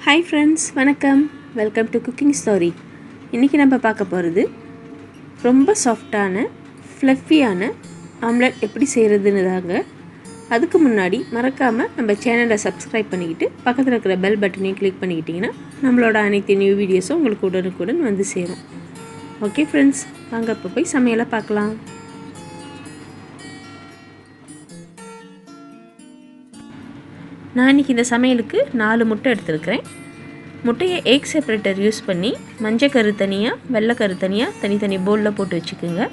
Hi friends, வணக்கம். Welcome to cooking story. இன்றைக்கி நம்ம பார்க்க போகிறது ரொம்ப சாஃப்டான ஃப்ளஃபியான ஆம்லெட் எப்படி செய்கிறதுன்னு தாங்க. அதுக்கு முன்னாடி மறக்காமல் நம்ம சேனலை சப்ஸ்கிரைப் பண்ணிக்கிட்டு பக்கத்தில் இருக்கிற பெல் பட்டனையும் கிளிக் பண்ணிக்கிட்டிங்கன்னா நம்மளோட அனைத்து நியூ வீடியோஸும் உங்களுக்கு உடனுக்குடன் வந்து சேரும். ஓகே ஃப்ரெண்ட்ஸ், வாங்க இப்போ போய் சமையலை பார்க்கலாம். நான் இன்றைக்கி இந்த சமையலுக்கு 4 முட்டை எடுத்துருக்கிறேன். முட்டையை எக் செப்பரேட்டர் யூஸ் பண்ணி மஞ்சக்கரு தனியாக வெள்ளைக்கரு தனியாக தனித்தனி பவுலில் போட்டு வச்சுக்கோங்க.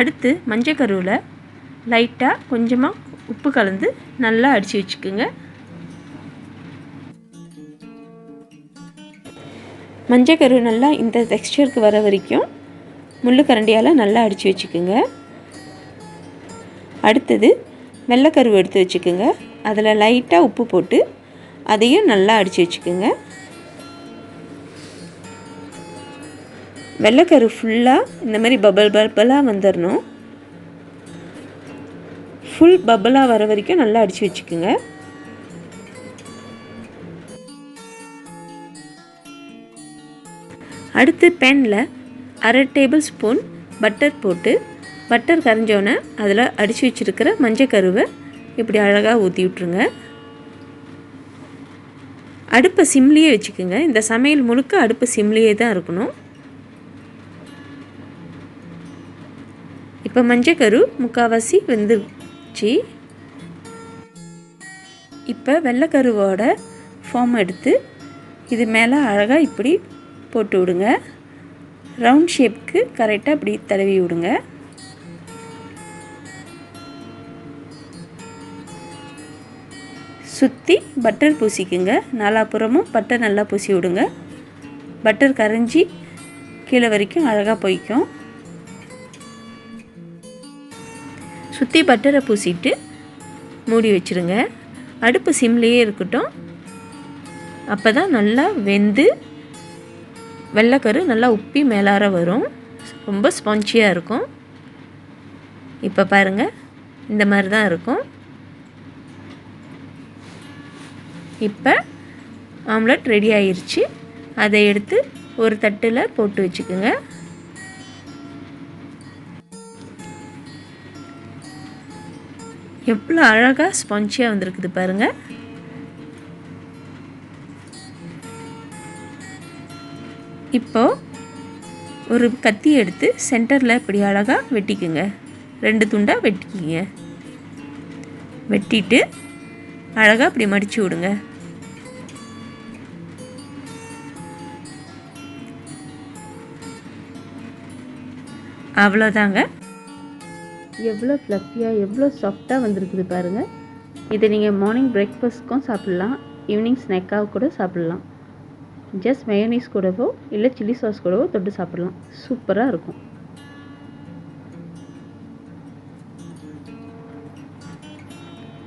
அடுத்து மஞ்சக்கருவில் லைட்டாக கொஞ்சமாக உப்பு கலந்து நல்லா அடித்து வச்சுக்கோங்க. மஞ்சக்கரு நல்லா இந்த டெக்ஸ்சருக்கு வர வரைக்கும் முள்ளு கரண்டியால் நல்லா அடித்து வச்சுக்கோங்க. அடுத்தது வெள்ளைக்கரு எடுத்து வச்சுக்கோங்க. அதில் லைட்டாக உப்பு போட்டு அதையும் நல்லா அடித்து வச்சுக்கோங்க. வெள்ளைக்கரு ஃபுல்லாக இந்த மாதிரி பபலாக வந்துடணும். ஃபுல் பபலாக வர வரைக்கும் நல்லா அடித்து வச்சுக்கோங்க. அடுத்து பேனில் 1/2 டேபிள் ஸ்பூன் பட்டர் போட்டு பட்டர் கரைஞ்சோன்னே அதில் அடித்து வச்சுருக்கிற மஞ்சக்கருவை இப்படி அழகாக ஊற்றி விட்ருங்க. அடுப்பை சிம்லேயே வச்சுக்கோங்க. இந்த சமையல் முழுக்க அடுப்பு சிம்லேயே தான் இருக்கணும். இப்போ மஞ்சக்கரு முக்கால்வாசி வெந்துருச்சு. இப்போ வெள்ளைக்கருவோட ஃபார்ம் எடுத்து இது மேலே அழகாக இப்படி போட்டு விடுங்க. ரவுண்ட் ஷேப்புக்கு கரெக்டாக இப்படி தடவி விடுங்க. சுற்றி பட்டர் பூசிக்குங்க. நாலாப்புறமும் பட்டர் நல்லா பூசி விடுங்க. பட்டர் கரைஞ்சி கீழே வரைக்கும் அழகாக போய்க்கும். சுற்றி பட்டரை பூசிட்டு மூடி வச்சுருங்க. அடுப்பு சிம்லேயே இருக்கட்டும். அப்போ தான் நல்லா வெந்து வெள்ளைக்கரு நல்லா உப்பி மேலார வரும். ரொம்ப ஸ்பான்ச்சியாக இருக்கும். இப்போ பாருங்கள், இந்த மாதிரி தான் இருக்கும். இப்போ ஆம்லெட் ரெடி ஆயிடுச்சு. அதை எடுத்து ஒரு தட்டில் போட்டு வச்சுக்கோங்க. எவ்வளோ அழகாக ஸ்பான்ச்சியாக வந்திருக்குது பாருங்கள். இப்போது ஒரு கத்தி எடுத்து சென்டரில் இப்படி அழகாக வெட்டிக்குங்க. 2 துண்டாக வெட்டிக்கிங்க. வெட்டிட்டு அழகாக இப்படி மடித்து விடுங்க. அவ்வளோதாங்க. எவ்வளோ ஃப்ளஃபியாக எவ்வளோ சாஃப்டாக வந்திருக்குது பாருங்கள். இதை நீங்கள் மார்னிங் பிரேக்ஃபாஸ்ட்க்கும் சாப்பிட்லாம், ஈவினிங் ஸ்நாக்காக கூட சாப்பிட்லாம். ஜஸ்ட் மயோனீஸ் கூடவோ இல்லை சில்லி சாஸ் கூடவோ தொட்டு சாப்பிடலாம். சூப்பராக இருக்கும்.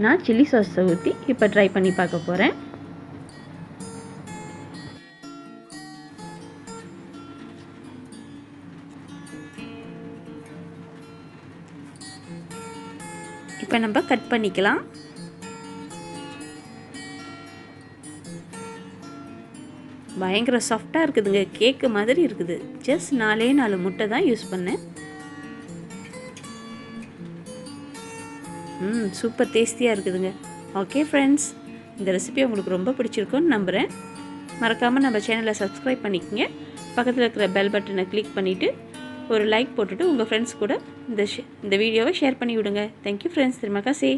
நான் சில்லி சாஸை ஊற்றி இப்போ ட்ரை பண்ணி பார்க்க போகிறேன். இப்போ நம்ம கட் பண்ணிக்கலாம். பயங்கர சாஃப்டாக இருக்குதுங்க. கேக்கு மாதிரி இருக்குது. ஜஸ்ட் 4 முட்டை தான் யூஸ் பண்ணேன். சூப்பர் டேஸ்டியாக இருக்குதுங்க. ஓகே ஃப்ரெண்ட்ஸ், இந்த ரெசிபி உங்களுக்கு ரொம்ப பிடிச்சிருக்குன்னு நம்புகிறேன். மறக்காமல் நம்ம சேனலை சப்ஸ்கிரைப் பண்ணிக்கோங்க. பக்கத்தில் இருக்கிற பெல் பட்டனை கிளிக் பண்ணிவிட்டு ஒரு லைக் போட்டுட்டு உங்கள் ஃப்ரெண்ட்ஸ் கூட இந்த வீடியோவை ஷேர் பண்ணி விடுங்க. Thank you friends. திரும்ப காசே.